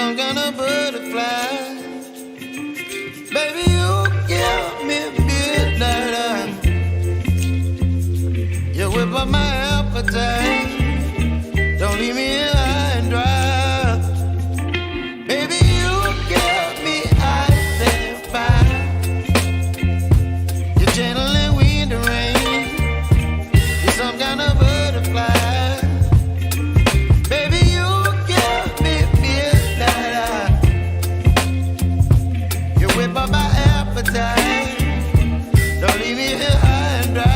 some kind of butterfly. Baby, you give me midnight. You whip up my appetite. Don't leave me here high and dry. Baby, you give me ice and fire. You're channeling wind and rain. You're some kind of butterfly. Baby, you give me midnight. You whip up my appetite. Don't leave me here high and dry.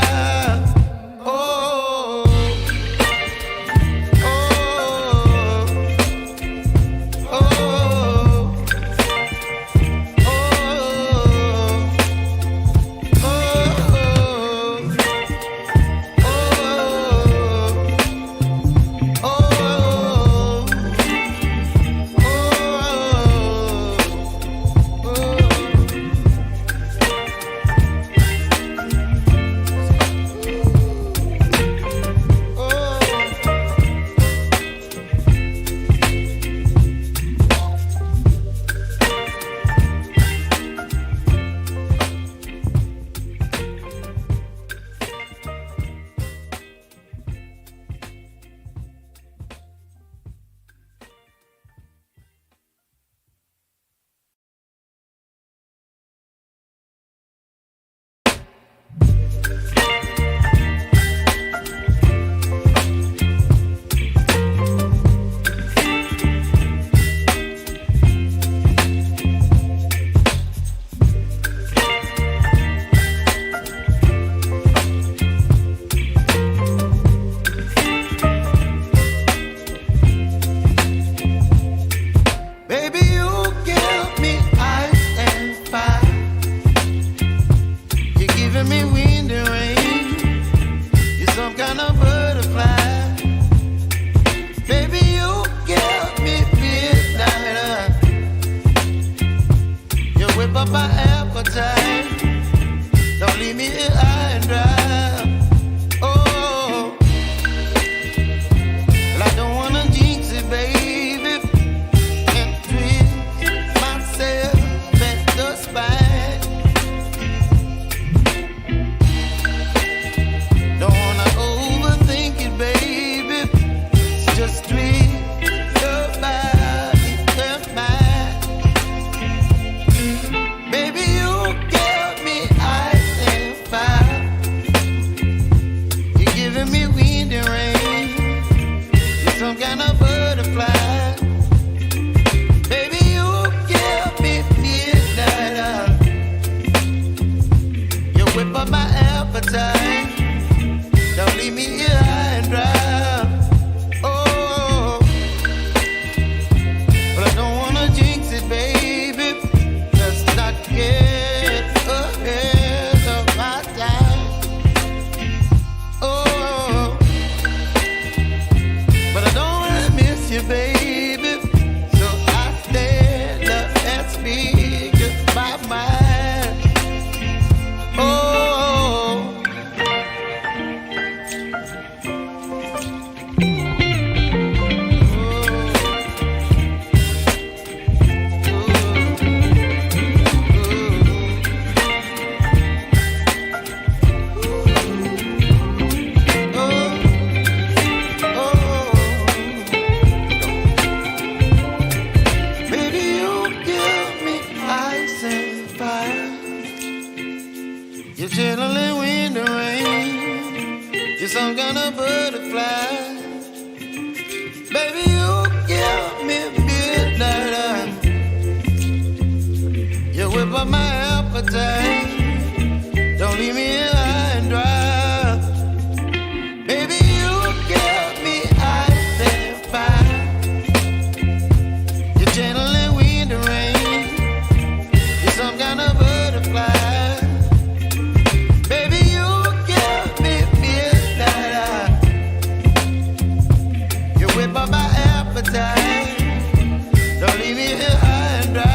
Don't leave me here high and dry.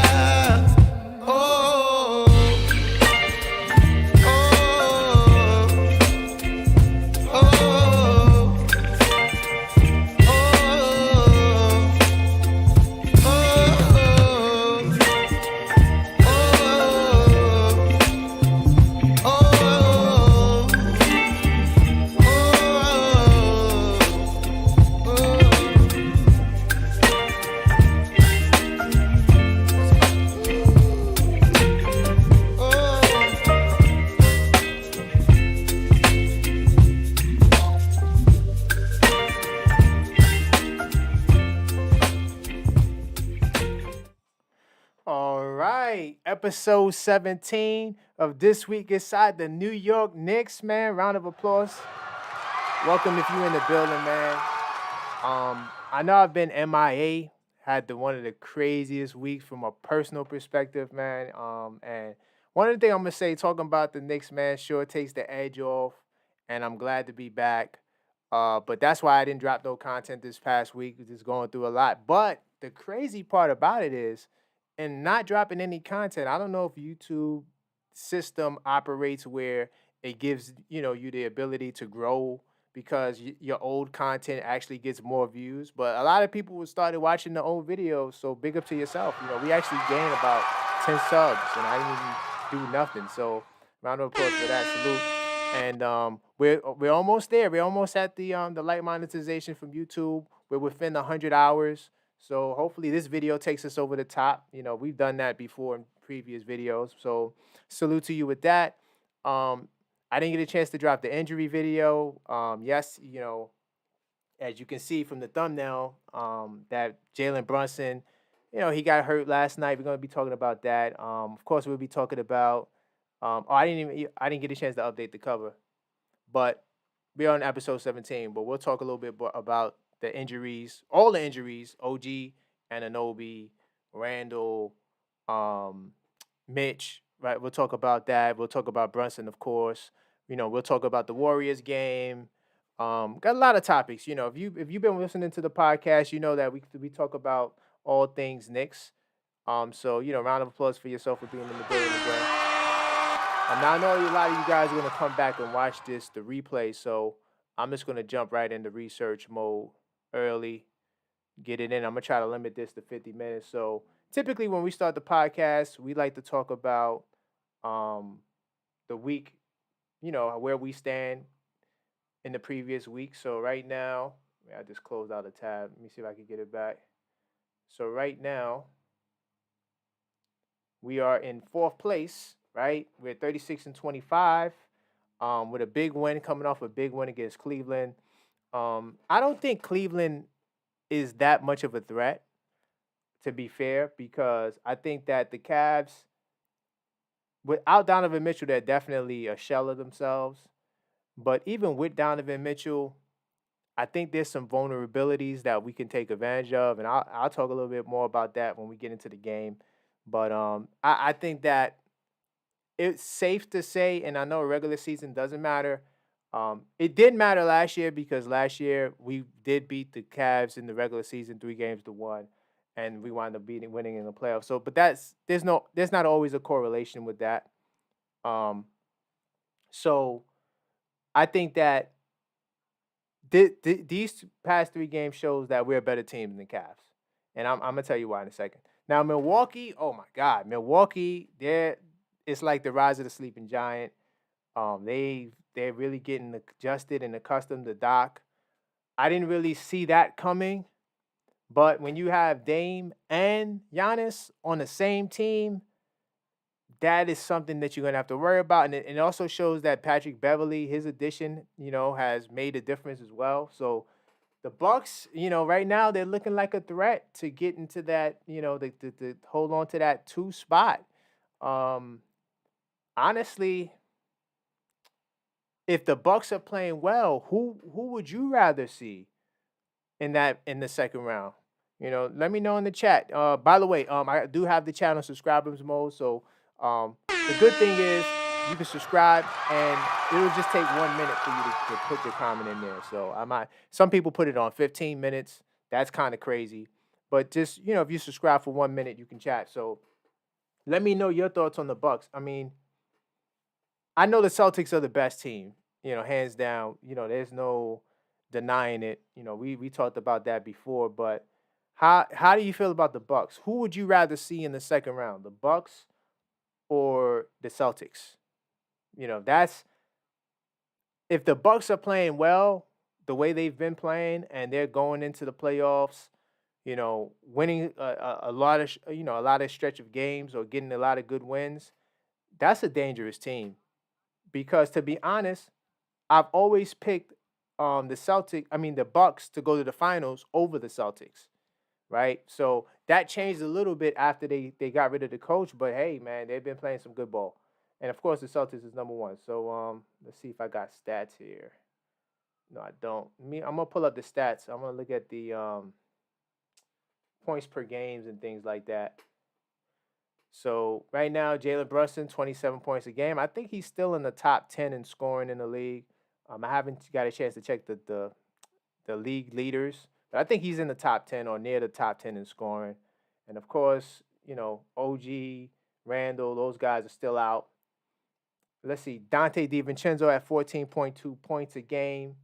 Oh. right, episode 17 of This Week Inside the New York Knicks, man. Round of applause. Welcome if you in the building, man. I know I've been MIA, had one of the craziest weeks from a personal perspective, man. And one of the things I'm gonna say, talking about the Knicks, man, sure takes the edge off, and I'm glad to be back. But that's why I didn't drop no content this past week. Just going through a lot. But the crazy part about it is, and not dropping any content. I don't know if YouTube system operates where it gives you the ability to grow because your old content actually gets more views. But a lot of people started watching the old videos, so big up to yourself. We actually gained about 10 subs, and I didn't even do nothing. So round of applause for that. Salute. And we're almost there. We're almost at the light monetization from YouTube. We're within 100 hours. So hopefully this video takes us over the top. We've done that before in previous videos. So salute to you with that. I didn't get a chance to drop the injury video. Yes, as you can see from the thumbnail, that Jalen Brunson, he got hurt last night. We're gonna be talking about that. Of course, we'll be talking about. I didn't get a chance to update the cover, but we're on episode 17. But we'll talk a little bit about the injuries, all the injuries. OG, Anunoby, Randle, Mitch. Right, we'll talk about that. We'll talk about Brunson, of course. We'll talk about the Warriors game. Got a lot of topics. If you've been listening to the podcast, you know that we talk about all things Knicks. So round of applause for yourself for being in the building again. Now I know a lot of you guys are gonna come back and watch the replay, so I'm just gonna jump right into research mode early, get it in. I'm gonna try to limit this to 50 minutes. So typically when we start the podcast, we like to talk about the week, where we stand in the previous week. So right now, I just closed out a tab. Let me see if I can get it back. So right now, we are in fourth place, right? We're 36-25, with a big win, coming off a big win against Cleveland. I don't think Cleveland is that much of a threat, to be fair, because I think that the Cavs, without Donovan Mitchell, they're definitely a shell of themselves. But even with Donovan Mitchell, I think there's some vulnerabilities that we can take advantage of, and I'll talk a little bit more about that when we get into the game. But I think that it's safe to say, and I know a regular season doesn't matter. It did matter last year because last year we did beat the Cavs in the regular season 3-1, and we wound up winning in the playoffs. So, but there's not always a correlation with that. So I think that these past 3 games shows that we're a better team than the Cavs, and I'm gonna tell you why in a second. Now Milwaukee, oh my God, Milwaukee, it's like the rise of the sleeping giant. They're really getting adjusted and accustomed to Doc. I didn't really see that coming, but when you have Dame and Giannis on the same team, that is something that you're gonna have to worry about, and it also shows that Patrick Beverley, his addition, has made a difference as well. So the Bucks, right now they're looking like a threat to get into that, the hold on to that 2 spot. Honestly, if the Bucks are playing well, who would you rather see in the second round? Let me know in the chat. By the way, I do have the channel subscribers mode, so the good thing is you can subscribe and it'll just take 1 minute for you to put your comment in there. So some people put it on 15 minutes. That's kind of crazy. But just, if you subscribe for 1 minute, you can chat. So let me know your thoughts on the Bucks. I mean, I know the Celtics are the best team, hands down. There's no denying it. We talked about that before, but how do you feel about the Bucks? Who would you rather see in the second round, the Bucks or the Celtics? That's if the Bucks are playing well, the way they've been playing, and they're going into the playoffs, winning a lot of stretch of games or getting a lot of good wins. That's a dangerous team. Because to be honest, I've always picked the Bucks to go to the finals over the Celtics, right? So that changed a little bit after they got rid of the coach. But hey, man, they've been playing some good ball. And of course, the Celtics is number one. So let's see if I got stats here. No, I don't. I'm gonna pull up the stats. I'm gonna look at the points per games and things like that. So right now, Jalen Brunson, 27 points a game. I think he's still in the top 10 in scoring in the league. I haven't got a chance to check the league leaders, but I think he's in the top 10 or near the top 10 in scoring. And of course, OG, Randle, those guys are still out. Let's see, Dante DiVincenzo at 14.2 points a game.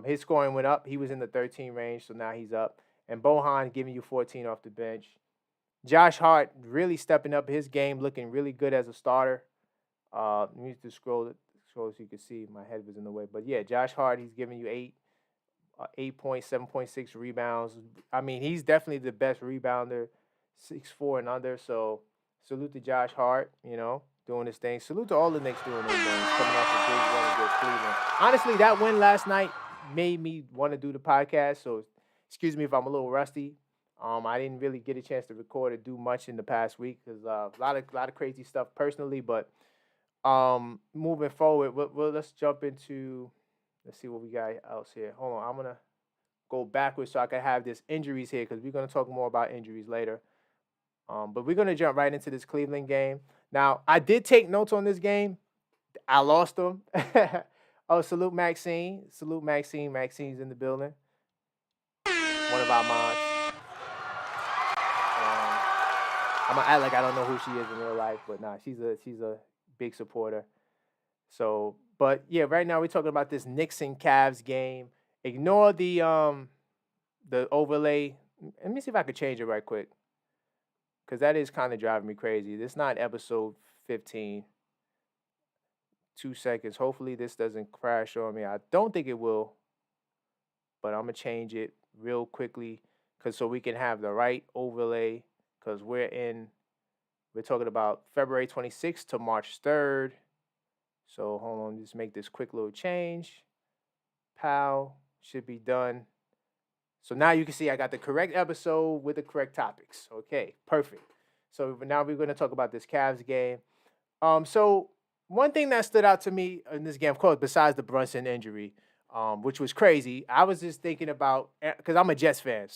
His scoring went up. He was in the 13 range, so now he's up. And Bohan giving you 14 off the bench. Josh Hart really stepping up his game, looking really good as a starter. Let me just scroll so you can see. My head was in the way. But yeah, Josh Hart, he's giving you 8 points, 7.6 rebounds. I mean, he's definitely the best rebounder, 6'4" and under. So salute to Josh Hart, doing his thing. Salute to all the Knicks doing their things, coming off a big win against Cleveland. Honestly, that win last night made me want to do the podcast. So excuse me if I'm a little rusty. I didn't really get a chance to record or do much in the past week because a lot of crazy stuff personally. But moving forward, let's jump into. Let's see what we got else here. Hold on, I'm gonna go backwards so I can have this injuries here because we're gonna talk more about injuries later. But we're gonna jump right into this Cleveland game. Now, I did take notes on this game. I lost them. Oh, salute Maxine. Salute Maxine. Maxine's in the building. One of our mods. I'm gonna act like I don't know who she is in real life, but nah, she's a big supporter. So, but yeah, right now we're talking about this Knicks and Cavs game. Ignore the overlay. Let me see if I could change it right quick, because that is kind of driving me crazy. This is not episode 15. 2 seconds. Hopefully this doesn't crash on me. I don't think it will, but I'm gonna change it real quickly so we can have the right overlay. Because we're talking about February 26th to March 3rd. So hold on, just make this quick little change. Pow, should be done. So now you can see I got the correct episode with the correct topics. Okay, perfect. So now we're going to talk about this Cavs game. So one thing that stood out to me in this game, of course, besides the Brunson injury, which was crazy, I was just thinking about, because I'm a Jets fan,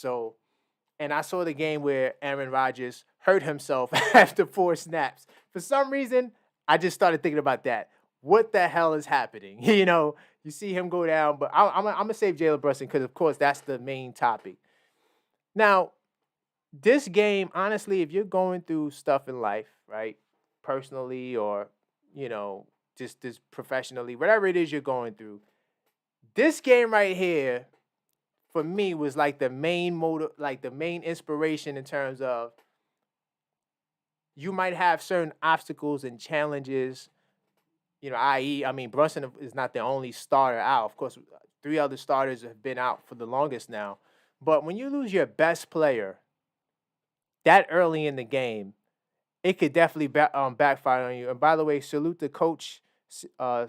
and I saw the game where Aaron Rodgers hurt himself after 4 snaps. For some reason, I just started thinking about that. What the hell is happening? You see him go down, but I'm going to save Jalen Brunson because, of course, that's the main topic. Now, this game, honestly, if you're going through stuff in life, right, personally or, just professionally, whatever it is you're going through, this game right here, for me, was like the main motive, like the main inspiration in terms of you might have certain obstacles and challenges, i.e., Brunson is not the only starter out. Of course, 3 other starters have been out for the longest now. But when you lose your best player that early in the game, it could definitely backfire on you. And by the way, salute the coach. I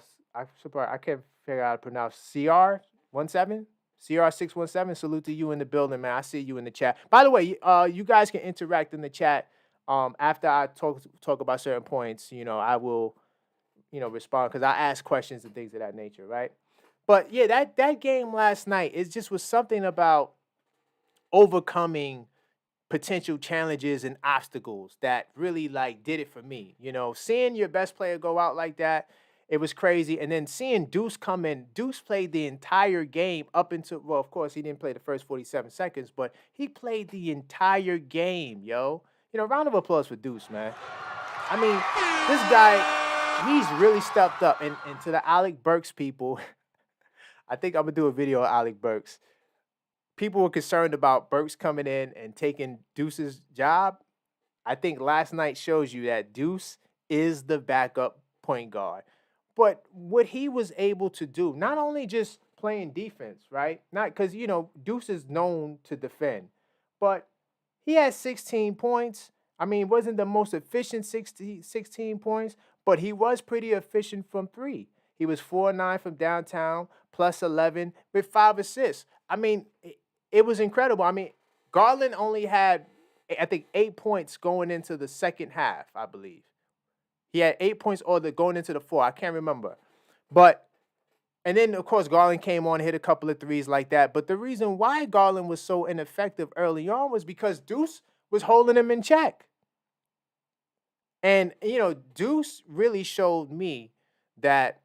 can't figure out how to pronounce CR17. CR617, salute to you in the building, man. I see you in the chat. By the way, you guys can interact in the chat. After I talk about certain points, I will, respond because I ask questions and things of that nature, right? But yeah, that game last night, it just was something about overcoming potential challenges and obstacles that really did it for me. Seeing your best player go out like that, it was crazy. And then seeing Deuce come in, Deuce played the entire game up until, well, of course, he didn't play the first 47 seconds, but he played the entire game, yo. Round of applause for Deuce, man. This guy, he's really stepped up. And to the Alec Burks people, I think I'm going to do a video on Alec Burks. People were concerned about Burks coming in and taking Deuce's job. I think last night shows you that Deuce is the backup point guard. But what he was able to do, not only just playing defense, right? Not because, Deuce is known to defend, but he had 16 points. Wasn't the most efficient 16 points, but he was pretty efficient from 3. He was 4-9 from downtown, plus 11 with 5 assists. It was incredible. Garland only had, I think, 8 points going into the second half, I believe. He had 8 points going into the 4. I can't remember. But, and then, of course, Garland came on, hit a couple of threes like that. But the reason why Garland was so ineffective early on was because Deuce was holding him in check. And, Deuce really showed me that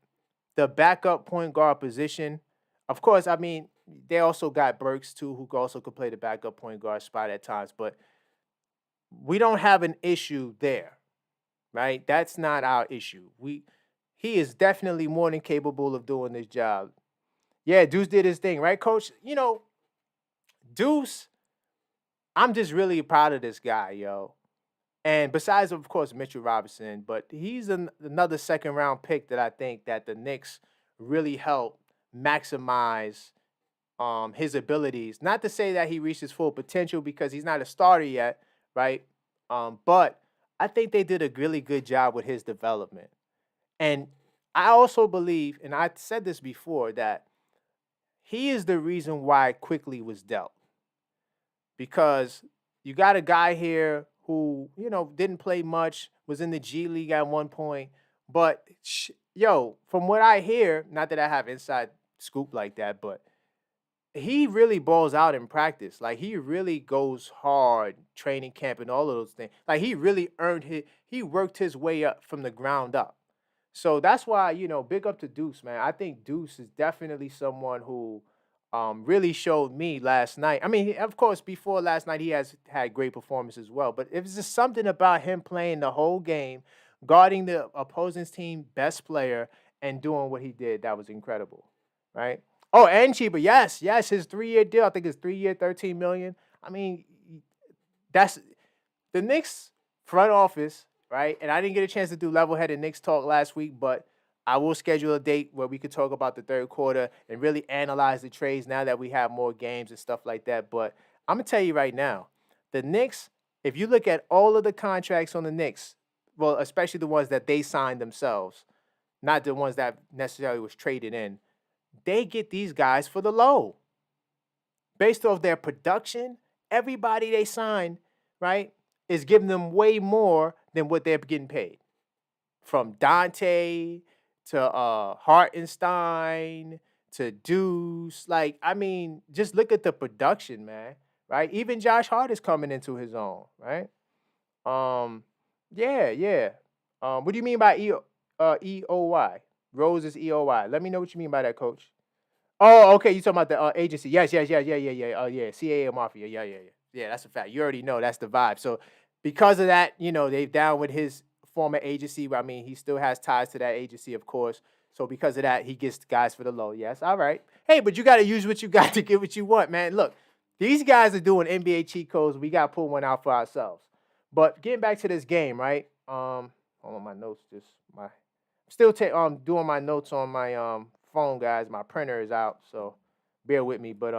the backup point guard position, of course, I mean, they also got Burks, too, who also could play the backup point guard spot at times. But we don't have an issue there, right? That's not our issue. He is definitely more than capable of doing this job. Yeah, Deuce did his thing, right, Coach? Deuce, I'm just really proud of this guy, yo. And besides, of course, Mitchell Robinson, but he's another second-round pick that I think that the Knicks really helped maximize his abilities. Not to say that he reached his full potential because he's not a starter yet, right? But I think they did a really good job with his development. And I also believe, and I said this before, that he is the reason why Quickly was dealt. Because you got a guy here who, didn't play much, was in the G League at one point. But, from what I hear, not that I have inside scoop like that, but he really balls out in practice. Like, he really goes hard, training camp and all of those things. Like, he really he worked his way up from the ground up. So that's why, big up to Deuce, man. I think Deuce is definitely someone who really showed me last night. I mean, of course, before last night, he has had great performance as well. But it was just something about him playing the whole game, guarding the opposing team best player, and doing what he did. That was incredible, right? Oh, and cheaper. Yes, his 3-year deal. I think it's 3-year, $13 million. I mean, that's the Knicks front office, right? And I didn't get a chance to do level-headed Knicks talk last week, but I will schedule a date where we could talk about the third quarter and really analyze the trades now that we have more games and stuff like that. But I'm going to tell you right now, the Knicks, if you look at all of the contracts on the Knicks, well, especially the ones that they signed themselves, not the ones that necessarily was traded in, they get these guys for the low. Based off their production, everybody they sign, right, is giving them way more than what they're getting paid. From Dante to Hartenstein to Deuce. Like, I mean, just look at the production, man, right? Even Josh Hart is coming into his own, right? Yeah. What do you mean by EOY? Rose is EOY. Let me know what you mean by that, Coach. Oh, okay. You talking about the agency? Yes. Yeah. CAA Mafia. Yeah. That's a fact. You already know that's the vibe. So because of that, they've down with his former agency. I mean, he still has ties to that agency, of course. So because of that, he gets guys for the low. Yes. All right. Hey, but you got to use what you got to get what you want, man. Look, these guys are doing NBA cheat codes. We got to pull one out for ourselves. But getting back to this game, right? Hold on, my notes. Still doing my notes on my phone, guys. My printer is out, so bear with me. But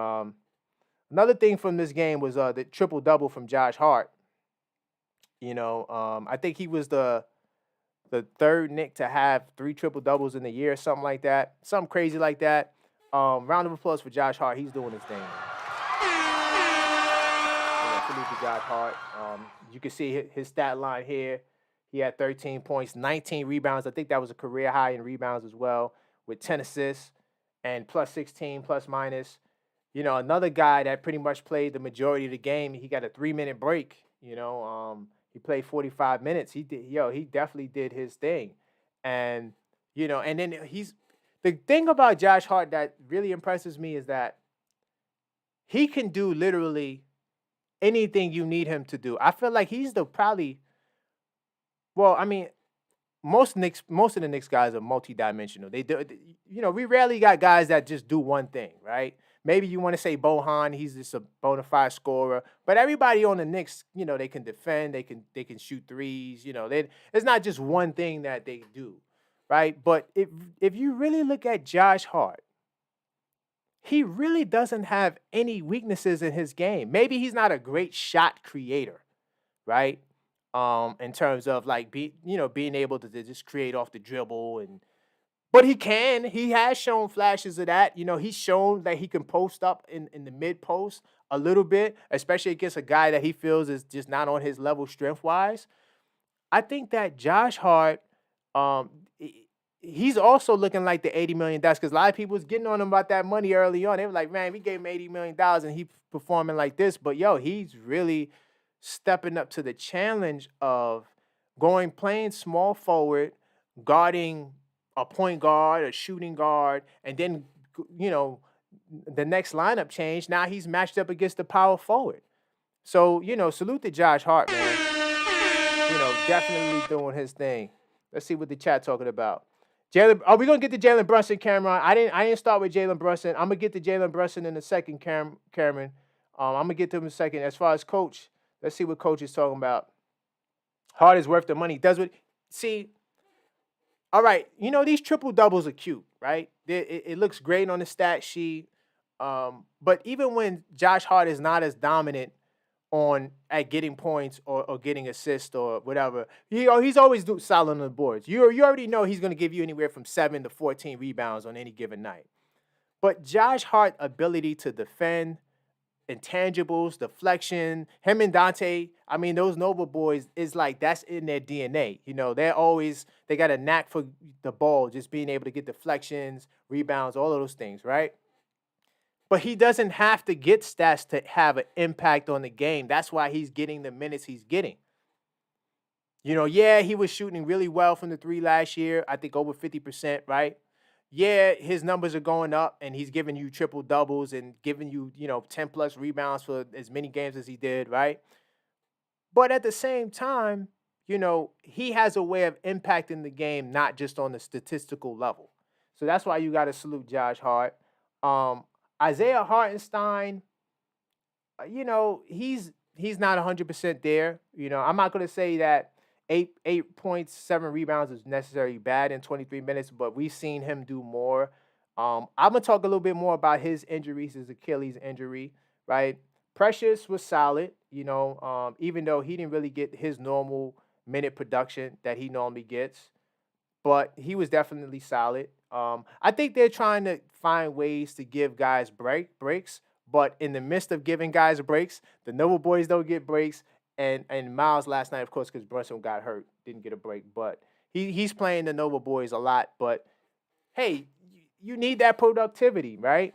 another thing from this game was the triple-double from Josh Hart. I think he was the third Knick to have 3 triple-doubles in the year, something like that. Something crazy like that. Round of applause for Josh Hart. He's doing his thing. Salute to Josh Hart. You can see his stat line here. He had 13 points, 19 rebounds. I think that was a career high in rebounds as well, with 10 assists and plus 16, plus minus. Another guy that pretty much played the majority of the game. He got a 3-minute break. He played 45 minutes. He definitely did his thing. And, and then the thing about Josh Hart that really impresses me is that he can do literally anything you need him to do. I feel like he's most of the Knicks guys are multidimensional. They do, we rarely got guys that just do one thing, right? Maybe you want to say Bohan, he's just a bona fide scorer. But everybody on the Knicks, they can defend, they can shoot threes. It's not just one thing that they do, right? But if you really look at Josh Hart, he really doesn't have any weaknesses in his game. Maybe he's not a great shot creator, right? In terms of like being able to just create off the dribble and But he can. He has shown flashes of that. He's shown that he can post up in the mid post a little bit, especially against a guy that he feels is just not on his level strength wise. I think that Josh Hart, um, he's also looking like the $80 million because a lot of people was getting on him about that money early on. They were like, man, we gave him $80 million and he performing like this. But yo, he's really stepping up to the challenge of playing small forward, guarding a point guard, a shooting guard, and then the next lineup change. Now he's matched up against the power forward. So salute to Josh Hart, man. Definitely doing his thing. Let's see what the chat talking about. Jalen, are we gonna get to Jalen Brunson, Cameron? I didn't start with Jalen Brunson. I'm gonna get to Jalen Brunson in a second, Cameron. I'm gonna get to him in a second. As far as coach, let's see what coach is talking about. Hart is worth the money. Does what? See, all right. These triple doubles are cute, right? It looks great on the stat sheet. But even when Josh Hart is not as dominant at getting points or getting assists or whatever, he's always solid on the boards. You already know he's going to give you anywhere from 7 to 14 rebounds on any given night. But Josh Hart's ability to defend, intangibles, deflection, him and Dante, I mean, those Nova boys is like that's in their DNA. They got a knack for the ball, just being able to get deflections, rebounds, all of those things, right? But he doesn't have to get stats to have an impact on the game. That's why he's getting the minutes he's getting. He was shooting really well from the three last year. I think over 50%, right? Yeah, his numbers are going up, and he's giving you triple doubles and giving you, 10 plus rebounds for as many games as he did, right? But at the same time, he has a way of impacting the game, not just on the statistical level. So that's why you got to salute Josh Hart. Isaiah Hartenstein, he's not 100% there. I'm not going to say that 8 points, 7 rebounds is necessarily bad in 23 minutes, but we've seen him do more. I'm going to talk a little bit more about his injuries, his Achilles injury, right? Precious was solid, even though he didn't really get his normal minute production that he normally gets, but he was definitely solid. I think they're trying to find ways to give guys breaks, but in the midst of giving guys breaks, the Nova boys don't get breaks. And Miles last night, of course, because Brunson got hurt, didn't get a break. But he's playing the Nova boys a lot. But, hey, you need that productivity, right?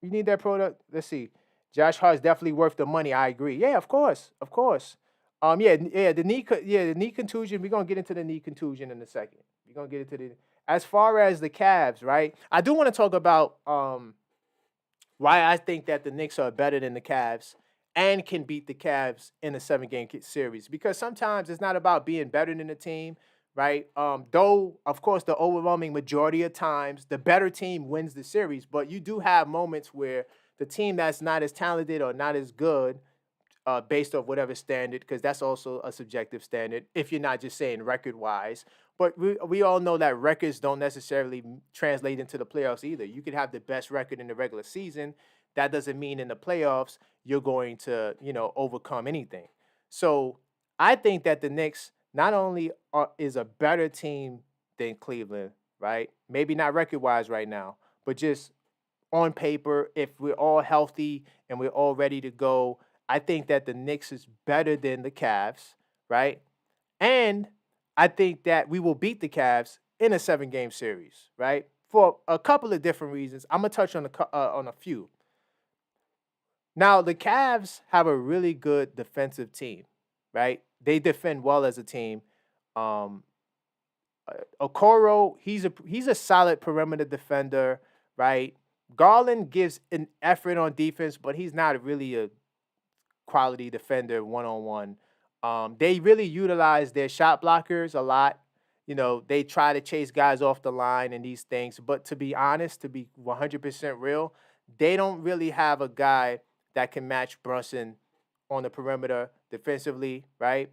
You need that product. Let's see. Josh Hart is definitely worth the money. I agree. Yeah, of course. The knee contusion. We're going to get into the knee contusion in a second. We're going to get into the – as far as the Cavs, right, I do want to talk about why I think that the Knicks are better than the Cavs and can beat the Cavs in a 7-game series. Because sometimes it's not about being better than the team, right? Though, of course, the overwhelming majority of times, the better team wins the series. But you do have moments where the team that's not as talented or not as good, based off whatever standard, because that's also a subjective standard, if you're not just saying record-wise. But we all know that records don't necessarily translate into the playoffs either. You could have the best record in the regular season. That doesn't mean in the playoffs you're going to, overcome anything. So I think that the Knicks not only is a better team than Cleveland, right? Maybe not record-wise right now, but just on paper, if we're all healthy and we're all ready to go, I think that the Knicks is better than the Cavs, right? And I think that we will beat the Cavs in a 7-game series, right? For a couple of different reasons. I'm going to touch on a few. Now, the Cavs have a really good defensive team, right? They defend well as a team. Okoro, he's a solid perimeter defender, right? Garland gives an effort on defense, but he's not really a quality defender one-on-one. They really utilize their shot blockers a lot. They try to chase guys off the line and these things. But to be honest, to be 100% real, they don't really have a guy that can match Brunson on the perimeter defensively, right?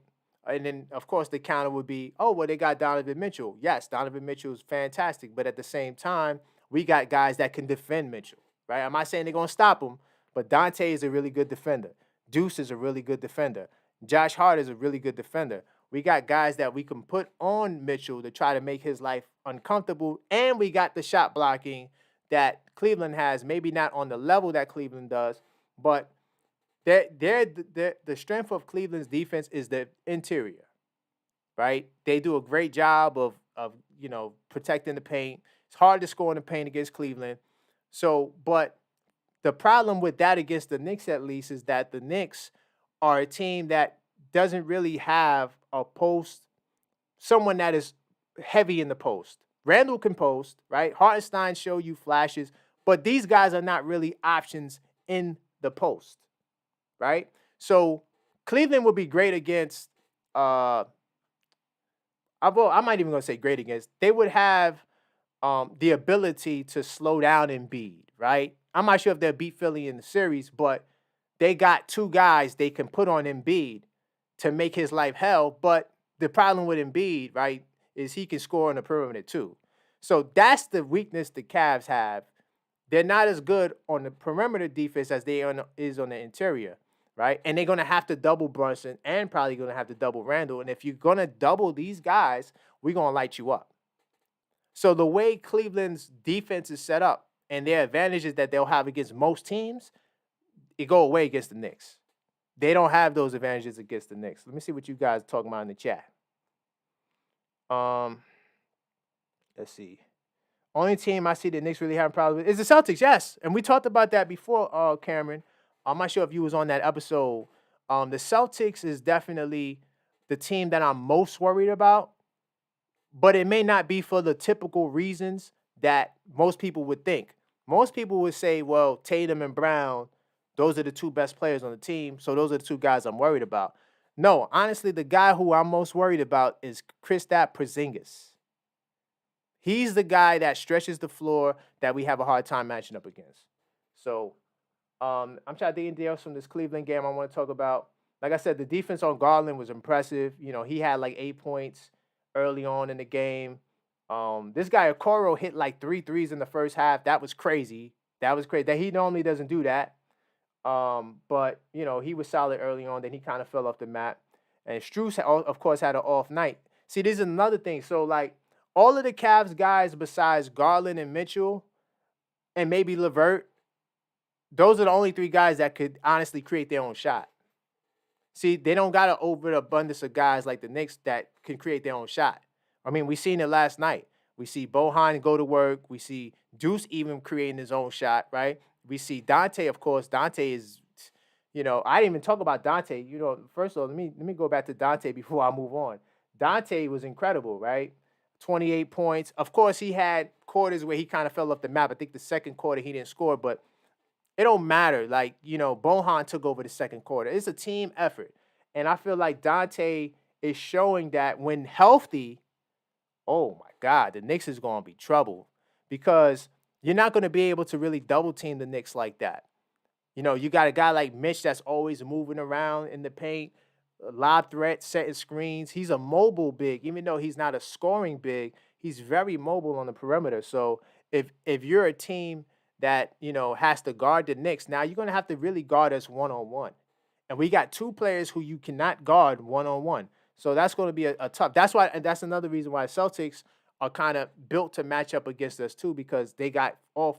And then, of course, the counter would be, they got Donovan Mitchell. Yes, Donovan Mitchell is fantastic. But at the same time, we got guys that can defend Mitchell, right? I'm not saying they're going to stop him, but Dante is a really good defender. Deuce is a really good defender. Josh Hart is a really good defender. We got guys that we can put on Mitchell to try to make his life uncomfortable. And we got the shot blocking that Cleveland has, maybe not on the level that Cleveland does, but the strength of Cleveland's defense is the interior, right? They do a great job of protecting the paint. It's hard to score in the paint against Cleveland. So, but the problem with that against the Knicks, at least, is that the Knicks are a team that doesn't really have a post, someone that is heavy in the post. Randle can post, right? Hartenstein show you flashes, but these guys are not really options in the post, right? So Cleveland would be great against, I'm not even going to say great against. They would have the ability to slow down Embiid, right? I'm not sure if they'll beat Philly in the series, but they got two guys they can put on Embiid to make his life hell. But the problem with Embiid, right, is he can score on the perimeter too. So that's the weakness the Cavs have. They're not as good on the perimeter defense as they is on the interior, right? And they're going to have to double Brunson and probably going to have to double Randle. And if you're going to double these guys, we're going to light you up. So the way Cleveland's defense is set up and their advantages that they'll have against most teams, it go away against the Knicks. They don't have those advantages against the Knicks. Let me see what you guys are talking about in the chat. Let's see. Only team I see the Knicks really having problems with is the Celtics, yes. And we talked about that before, Cameron. I'm not sure if you was on that episode. The Celtics is definitely the team that I'm most worried about, but it may not be for the typical reasons that most people would think. Most people would say, well, Tatum and Brown, those are the two best players on the team, so those are the two guys I'm worried about. No, honestly, the guy who I'm most worried about is Kristaps Porzingis. He's the guy that stretches the floor that we have a hard time matching up against. So I'm trying to think anything else from this Cleveland game I want to talk about. Like I said, the defense on Garland was impressive. You know, he had like 8 points early on in the game. This guy, Okoro, hit like 3 threes in the first half. That was crazy. That he normally doesn't do that. But, you know, he was solid early on. Then he kind of fell off the map. And Strus, of course, had an off night. See, this is another thing. So, like, all of the Cavs guys besides Garland and Mitchell and maybe LeVert, those are the only 3 guys that could honestly create their own shot. See, they don't got an overabundance of guys like the Knicks that can create their own shot. I mean, we seen it last night. We see Bohan go to work. We see Deuce even creating his own shot, right? We see Dante, of course. Dante is, you know, I didn't even talk about Dante. You know, first of all, let me go back to Dante before I move on. Dante was incredible, right? 28 points. Of course, he had quarters where he kind of fell off the map. I think the second quarter he didn't score, but it don't matter. Like, you know, Bohan took over the second quarter. It's a team effort. And I feel like Dante is showing that when healthy, oh my God, the Knicks is going to be trouble because you're not going to be able to really double team the Knicks like that. You know, you got a guy like Mitch that's always moving around in the paint, lob threat, setting screens. He's a mobile big, even though he's not a scoring big. He's very mobile on the perimeter. So if you're a team that, you know, has to guard the Knicks, now you're going to have to really guard us one-on-one. And we got 2 players who you cannot guard one-on-one. So that's going to be a tough. That's why, and that's another reason why Celtics are kind of built to match up against us too, because they got all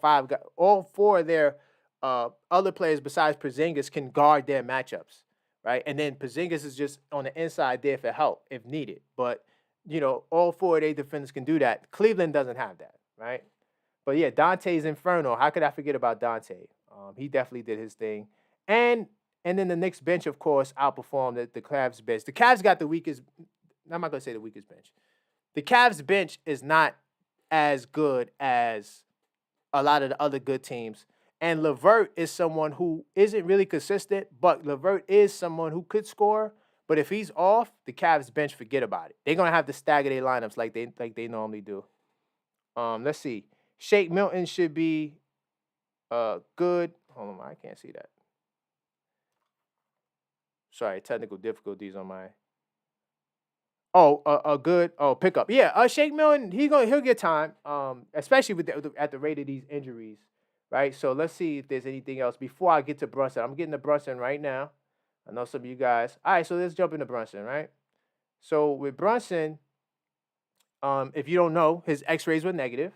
4 of their other players besides Porzingis can guard their matchups, right? And then Porzingis is just on the inside there for help if needed. But, you know, all 4 of their defenders can do that. Cleveland doesn't have that, right? But yeah, Dante's infernal. How could I forget about Dante? He definitely did his thing. And then the Knicks bench, of course, outperformed the Cavs bench. The Cavs got the weakest. I'm not going to say the weakest bench. The Cavs bench is not as good as a lot of the other good teams. And LeVert is someone who isn't really consistent, but LeVert is someone who could score. But if he's off, the Cavs bench, forget about it. They're going to have to stagger their lineups like they normally do. Let's see. Shake Milton should be good. Hold on, I can't see that. Sorry, technical difficulties on my. A good pickup. Yeah, Shake Milton, he'll get time. Especially with at the rate of these injuries, right? So let's see if there's anything else before I get to Brunson. I'm getting to Brunson right now. I know some of you guys. All right, so let's jump into Brunson, right? So with Brunson, if you don't know, his X-rays were negative,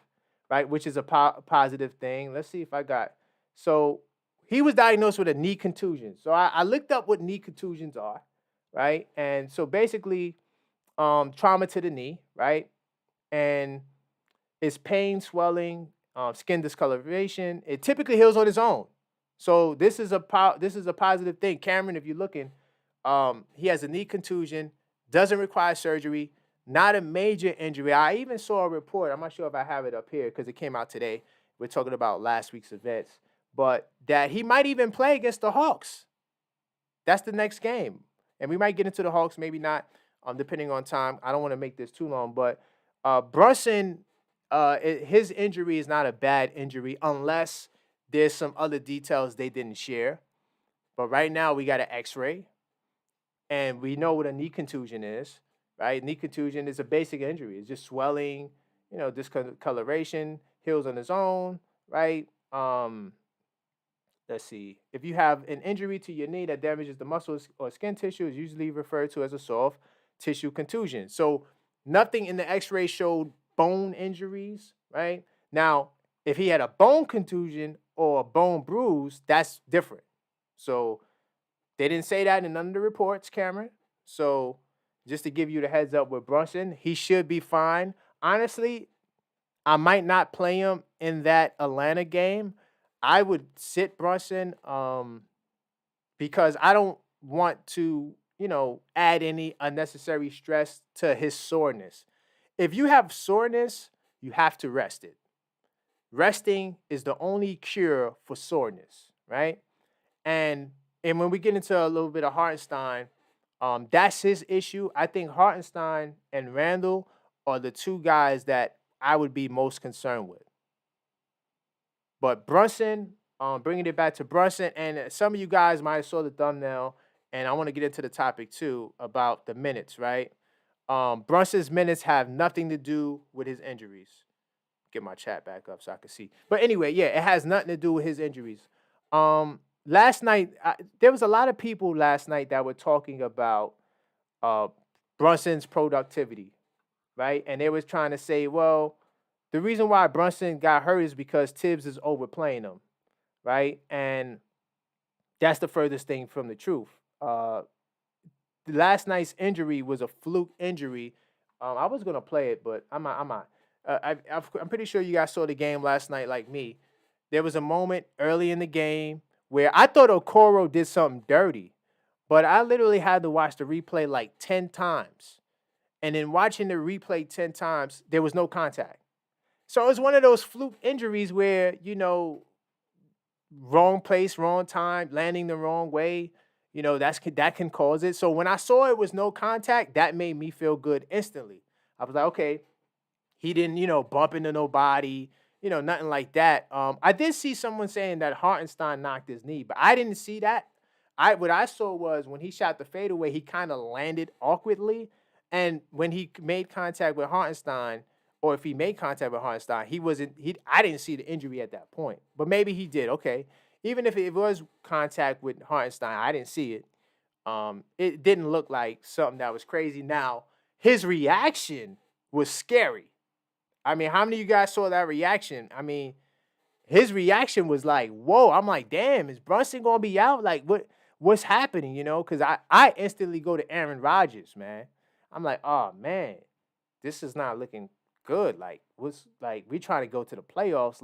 right? Which is a positive thing. Let's see if I got. So he was diagnosed with a knee contusion. So I looked up what knee contusions are, right? And so basically, trauma to the knee, right? And it's pain, swelling, skin discoloration. It typically heals on its own. So this is a positive thing. Cameron, if you're looking, he has a knee contusion, doesn't require surgery, not a major injury. I even saw a report. I'm not sure if I have it up here because it came out today. We're talking about last week's events, but that he might even play against the Hawks. That's the next game, and we might get into the Hawks, maybe not, depending on time. I don't want to make this too long, but Brunson, his injury is not a bad injury unless there's some other details they didn't share. But right now we got an X-ray, and we know what a knee contusion is, right? Knee contusion is a basic injury. It's just swelling, discoloration, heals on its own, right? Let's see. If you have an injury to your knee that damages the muscles or skin tissue, is usually referred to as a soft tissue contusion. So nothing in the X-ray showed bone injuries, right? Now, if he had a bone contusion or a bone bruise, that's different. So they didn't say that in none of the reports, Cameron. So just to give you the heads up with Brunson, he should be fine. Honestly, I might not play him in that Atlanta game. I would sit Brunson because I don't want to, add any unnecessary stress to his soreness. If you have soreness, you have to rest it. Resting is the only cure for soreness, right? And when we get into a little bit of Hartenstein, that's his issue. I think Hartenstein and Randle are the two guys that I would be most concerned with. But Brunson, bringing it back to Brunson, and some of you guys might have saw the thumbnail, and I want to get into the topic too about the minutes, right? Brunson's minutes have nothing to do with his injuries. Get my chat back up so I can see. But anyway, yeah, it has nothing to do with his injuries. Last night, there was a lot of people last night that were talking about Brunson's productivity, right? And they was trying to say, well, the reason why Brunson got hurt is because Tibbs is overplaying him, right? And that's the furthest thing from the truth. Last night's injury was a fluke injury. I was gonna play it, but I'm not. I'm pretty sure you guys saw the game last night, like me. There was a moment early in the game where I thought Okoro did something dirty, but I literally had to watch the replay like 10 times. And in watching the replay 10 times, there was no contact. So it's one of those fluke injuries where, wrong place, wrong time, landing the wrong way, that can cause it. So when I saw it was no contact, that made me feel good instantly. I was like, okay, he didn't, bump into nobody, nothing like that. I did see someone saying that Hartenstein knocked his knee, but I didn't see that. What I saw was when he shot the fadeaway, he kind of landed awkwardly. And when he made contact with Hartenstein, or if he made contact with Hartenstein, I didn't see the injury at that point. But maybe he did. Okay. Even if it was contact with Hartenstein, I didn't see it. It didn't look like something that was crazy. Now, his reaction was scary. I mean, how many of you guys saw that reaction? I mean, his reaction was like, whoa. I'm like, damn, is Brunson going to be out? Like, what's happening, Because I instantly go to Aaron Rodgers, man. I'm like, oh, man, this is not looking good. Like, we trying to go to the playoffs.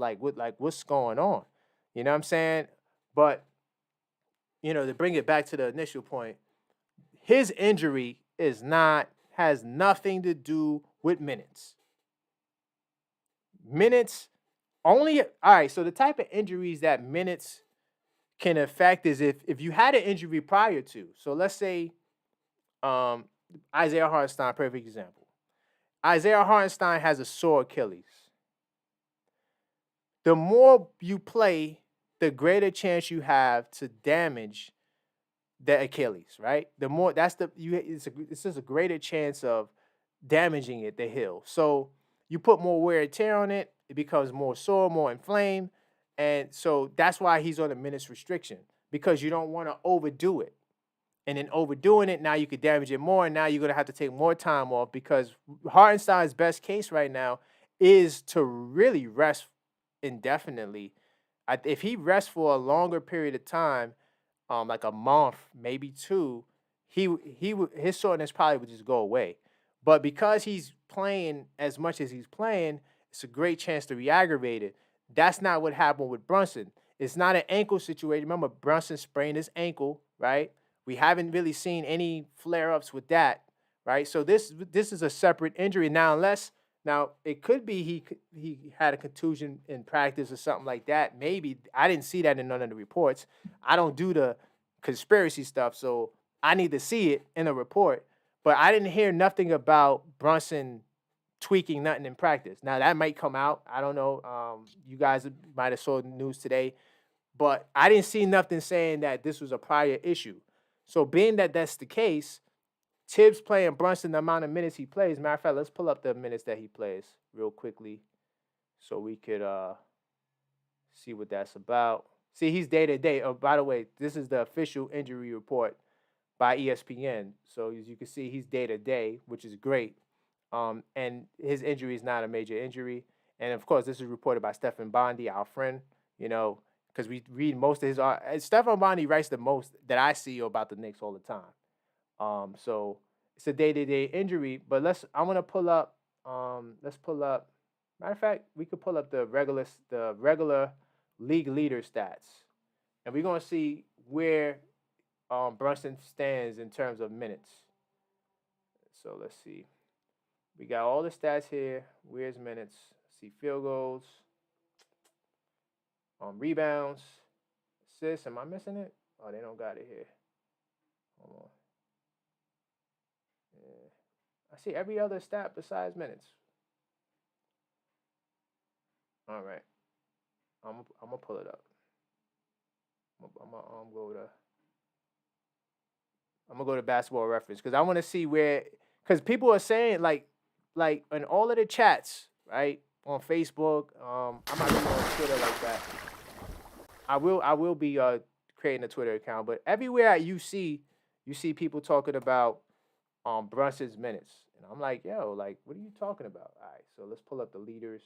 What's going on? You know what I'm saying? But, to bring it back to the initial point, his injury has nothing to do with minutes. Minutes only. All right. So the type of injuries that minutes can affect is if you had an injury prior to. So let's say Isaiah Hartenstein, perfect example. Isaiah Hartenstein has a sore Achilles. The more you play, the greater chance you have to damage the Achilles, right? The more it's just a greater chance of damaging it, the heel. So you put more wear and tear on it, it becomes more sore, more inflamed. And so that's why he's on a minutes restriction, because you don't want to overdo it. And then overdoing it, now you could damage it more, and now you're going to have to take more time off because Hartenstein's best case right now is to really rest indefinitely. If he rests for a longer period of time, like a month, maybe two, his soreness probably would just go away. But because he's playing as much as he's playing, it's a great chance to re-aggravate it. That's not what happened with Brunson. It's not an ankle situation. Remember, Brunson sprained his ankle, right? We haven't really seen any flare-ups with that, right? So this is a separate injury now, now it could be he had a contusion in practice or something like that. Maybe I didn't see that in none of the reports. I don't do the conspiracy stuff, so I need to see it in a report. But I didn't hear nothing about Brunson tweaking nothing in practice. Now that might come out. I don't know. You guys might have saw the news today, but I didn't see nothing saying that this was a prior issue. So being that that's the case, Tibbs playing Brunson the amount of minutes he plays. Matter of fact, let's pull up the minutes that he plays real quickly so we could see what that's about. See, he's day-to-day. Oh, by the way, this is the official injury report by ESPN. So as you can see, he's day-to-day, which is great. And his injury is not a major injury. And, of course, this is reported by Stephen Bondi, our friend, because we read most of his Stephen Bondi writes the most that I see about the Knicks all the time. So it's a day-to-day injury, but I'm gonna pull up. Let's pull up. Matter of fact, we could pull up the regular league leader stats, and we're gonna see where Brunson stands in terms of minutes. So let's see. We got all the stats here. Where's minutes? Let's see field goals. Rebounds, assists. Am I missing it? Oh, they don't got it here. Hold on. Yeah. I see every other stat besides minutes. All right. I'm gonna pull it up. I'm gonna go to Basketball Reference because I want to see because people are saying like in all of the chats, right, on Facebook. I'm not even on Twitter like that. I will be creating a Twitter account, but everywhere you see people talking about Brunson's minutes, and I'm like, yo, like, what are you talking about? All right, so let's pull up the leaders,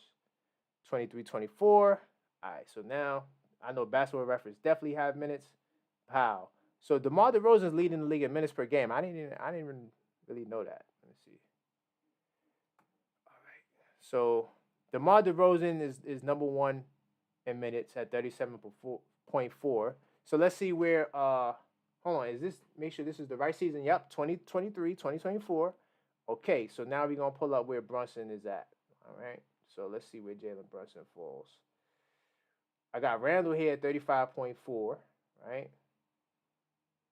23-24. All right, so now I know Basketball Reference definitely have minutes. How? So DeMar DeRozan's leading the league in minutes per game. I didn't even really know that. Let me see. All right, so DeMar DeRozan is number one in minutes at 37.4. So let's see where hold on, make sure this is the right season. Yep, 2023, 2024. Okay, so now we're gonna pull up where Brunson is at. All right. So let's see where Jalen Brunson falls. I got Randle here at 35.4, right?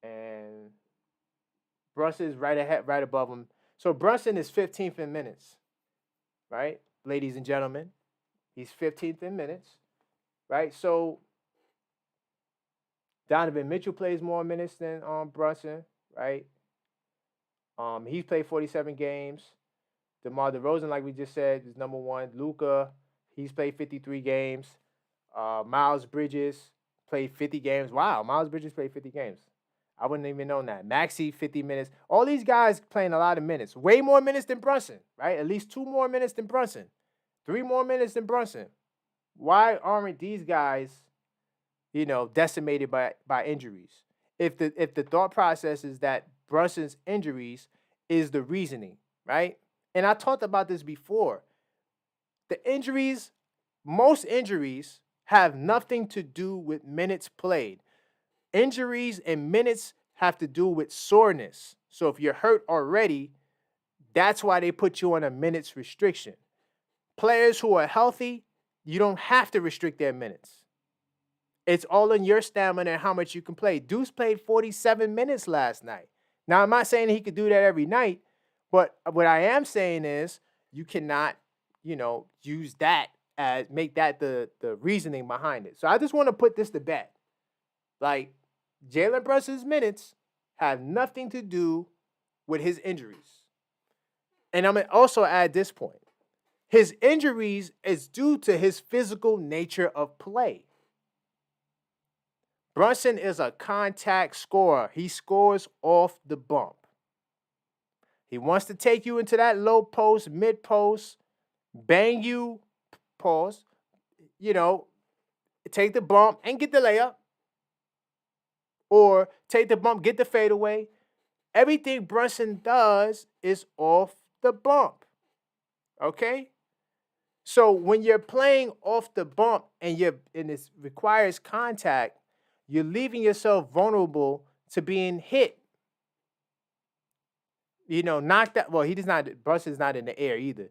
And Brunson is right above him. So Brunson is 15th in minutes, right? Ladies and gentlemen. He's 15th in minutes. Right, so Donovan Mitchell plays more minutes than Brunson, right? He's played 47 games. DeMar DeRozan, like we just said, is number one. Luka, he's played 53 games. Miles Bridges played 50 games. Wow, Miles Bridges played 50 games. I wouldn't even known that. Maxey, 50 minutes. All these guys playing a lot of minutes. Way more minutes than Brunson, right? At least 2 more minutes than Brunson. 3 more minutes than Brunson. Why aren't these guys, decimated by injuries? If the thought process is that Brunson's injuries is the reasoning, right? And I talked about this before. Most injuries have nothing to do with minutes played. Injuries and minutes have to do with soreness. So if you're hurt already, that's why they put you on a minutes restriction. Players who are healthy, you don't have to restrict their minutes. It's all in your stamina and how much you can play. Deuce played 47 minutes last night. Now, I'm not saying he could do that every night, but what I am saying is you cannot, use that make that the reasoning behind it. So I just want to put this to bed. Like, Jalen Brunson's minutes have nothing to do with his injuries. And I'm going to also add this point. His injuries is due to his physical nature of play. Brunson is a contact scorer. He scores off the bump. He wants to take you into that low post, mid post, bang you, pause, take the bump and get the layup. Or take the bump, get the fadeaway. Everything Brunson does is off the bump. Okay? So when you're playing off the bump and it requires contact, you're leaving yourself vulnerable to being hit. Knocked out. Well, Brunson's not in the air either.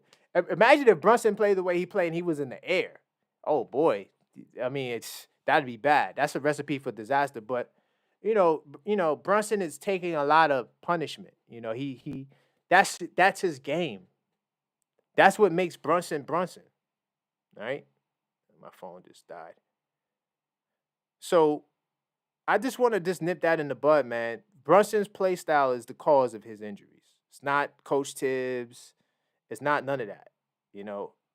Imagine if Brunson played the way he played and he was in the air. Oh boy. I mean, that'd be bad. That's a recipe for disaster. But Brunson is taking a lot of punishment. That's his game. That's what makes Brunson. Right? My phone just died. So I just want to just nip that in the bud, man. Brunson's play style is the cause of his injuries. It's not Coach Tibbs. It's not none of that,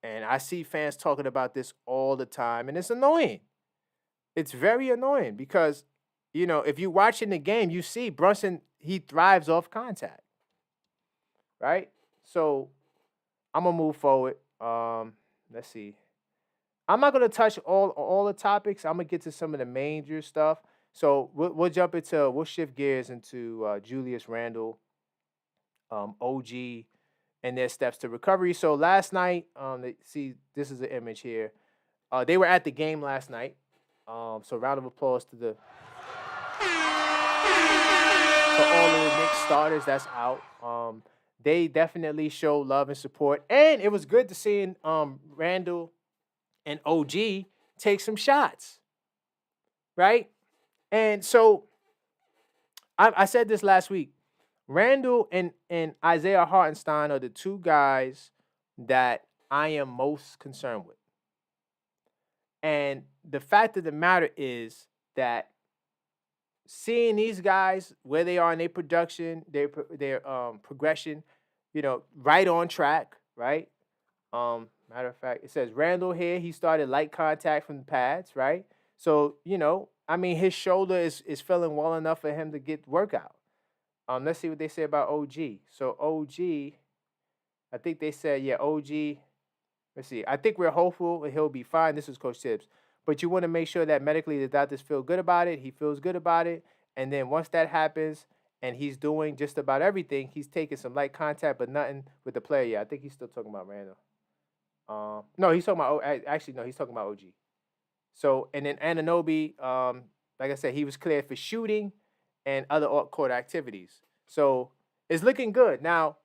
And I see fans talking about this all the time, and it's annoying. It's very annoying because, if you're watching the game, you see Brunson, he thrives off contact, right? So I'm going to move forward. Let's see. I'm not going to touch all the topics. I'm going to get to some of the major stuff. So we'll shift gears into Julius Randle, OG, and their steps to recovery. So last night, see, this is an image here. They were at the game last night. So round of applause to all of the Knicks starters that's out. They definitely show love and support. And it was good to see Randle and OG take some shots. Right? And so I said this last week. Randle and Isaiah Hartenstein are the two guys that I am most concerned with. And the fact of the matter is that seeing these guys, where they are in their production, their progression, right on track, right? Matter of fact, it says Randle here, he started light contact from the pads, right? So, his shoulder is feeling well enough for him to get workout. Let's see what they say about OG. So OG, I think they said, OG. Let's see. I think we're hopeful he'll be fine. This is Coach Tibbs. But you want to make sure that medically the doctors feel good about it. He feels good about it. And then once that happens and he's doing just about everything, he's taking some light contact, but nothing with the player yet. I think he's still talking about Randall. No, he's talking about, he's talking about OG. So, and then Anunoby, like I said, he was cleared for shooting and other court activities. So it's looking good. Now,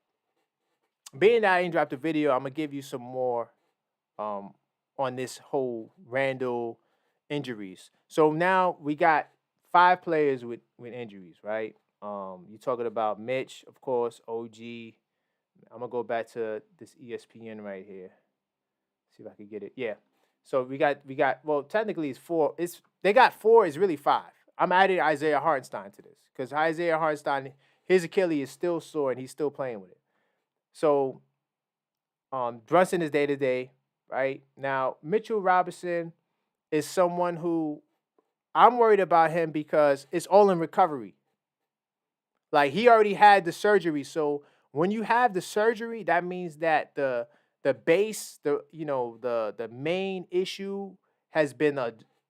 being that I didn't drop the video, I'm going to give you some more on this whole Randle injuries. So now we got 5 players with injuries, right? You're talking about Mitch, of course, OG. I'm going to go back to this ESPN right here. See if I can get it. Yeah. So we got well, technically it's 4. They got 4, it's really 5. I'm adding Isaiah Hartenstein to this because Isaiah Hartenstein, his Achilles is still sore and he's still playing with it. So Brunson is day-to-day, right? Now, Mitchell Robinson is someone who I'm worried about him because it's all in recovery. Like, he already had the surgery. So when you have the surgery, that means that the base, the main issue has been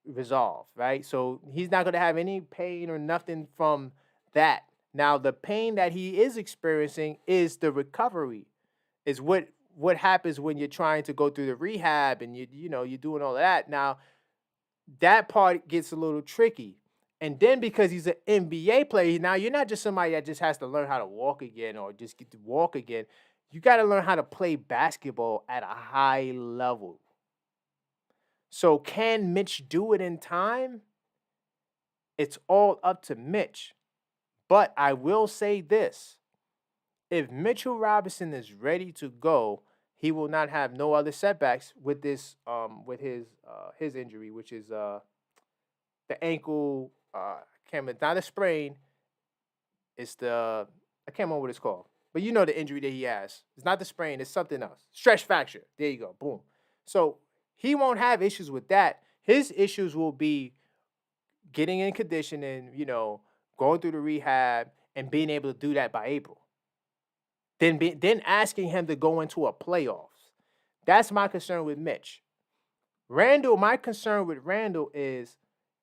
resolved, right? So he's not going to have any pain or nothing from that. Now, the pain that he is experiencing is the recovery, is what happens when you're trying to go through the rehab and you're doing all of that. Now, that part gets a little tricky. And then because he's an NBA player, now you're not just somebody that just has to learn how to walk again or just get to walk again. You got to learn how to play basketball at a high level. So can Mitch do it in time? It's all up to Mitch. But I will say this. If Mitchell Robinson is ready to go, he will not have no other setbacks with this with his injury, which is the ankle, can't remember, not a sprain. It's I can't remember what it's called. But you know the injury that he has. It's not the sprain, it's something else. Stretch fracture. There you go. Boom. So he won't have issues with that. His issues will be getting in conditioning, going through the rehab and being able to do that by April. Then asking him to go into a playoffs. That's my concern with Mitch. Randle, my concern with Randle is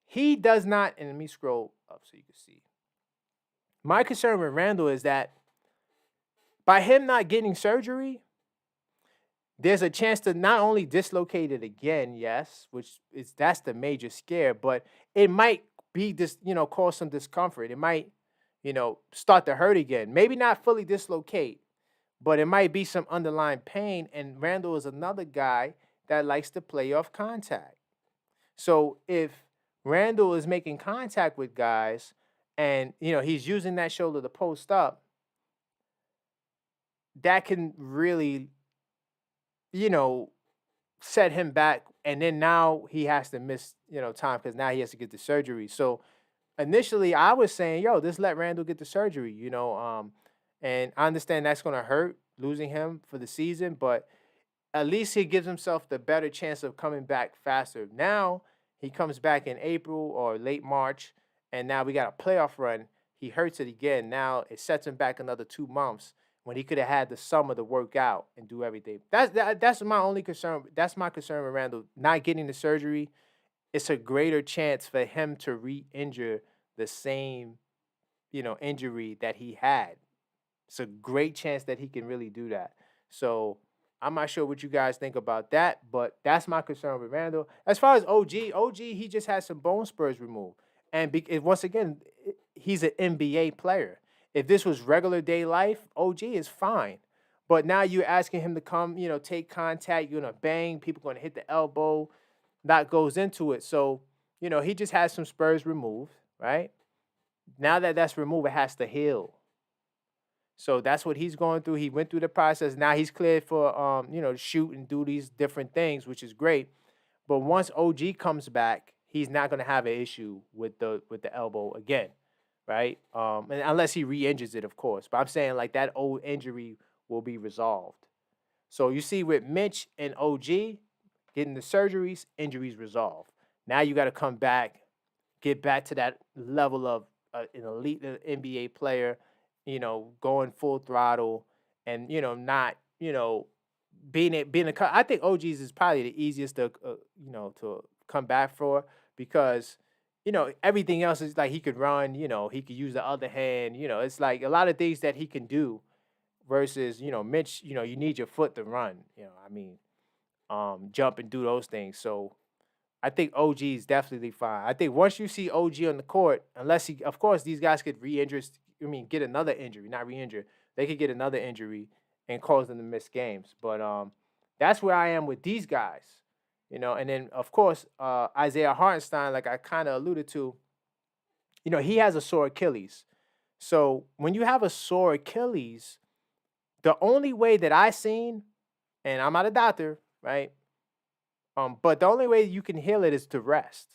he does not, and let me scroll up so you can see. My concern with Randle is that by him not getting surgery, there's a chance to not only dislocate it again, yes, that's the major scare, but it might be cause some discomfort. It might, start to hurt again. Maybe not fully dislocate, but it might be some underlying pain. And Randle is another guy that likes to play off contact. So if Randle is making contact with guys and, he's using that shoulder to post up, that can really, set him back. And then now he has to miss, time because now he has to get the surgery. So initially I was saying, just let Randle get the surgery, and I understand that's going to hurt losing him for the season, but at least he gives himself the better chance of coming back faster. Now he comes back in April or late March, and now we got a playoff run. He hurts it again. Now it sets him back another 2 months when he could have had the summer to work out and do everything. That's my only concern. That's my concern with Randle not getting the surgery. It's a greater chance for him to re-injure the same, injury that he had. It's a great chance that he can really do that. So I'm not sure what you guys think about that, but that's my concern with Randle. As far as OG, he just had some bone spurs removed. And once again, he's an NBA player. If this was regular day life, OG is fine. But now you're asking him to come, take contact. You're going to bang. People going to hit the elbow. That goes into it. So, he just has some spurs removed, right? Now that that's removed, it has to heal. So that's what he's going through. He went through the process. Now he's cleared for, shoot and do these different things, which is great. But once OG comes back, he's not going to have an issue with the elbow again, right? And unless he re-injures it, of course. But I'm saying like that old injury will be resolved. So you see with Mitch and OG getting the surgeries, injuries resolved. Now you got to come back, get back to that level of an elite NBA player, going full throttle and, not, being I think OG's is probably the easiest to, to come back for because, everything else is like he could run, he could use the other hand, it's like a lot of things that he can do versus, Mitch, you need your foot to run, jump and do those things. So I think OG is definitely fine. I think once you see OG on the court, unless of course, these guys could get another injury, not re-injure. They could get another injury and cause them to miss games. But that's where I am with these guys, And then, of course, Isaiah Hartenstein, like I kind of alluded to, he has a sore Achilles. So when you have a sore Achilles, the only way that I seen, and I'm not a doctor, right? But the only way you can heal it is to rest.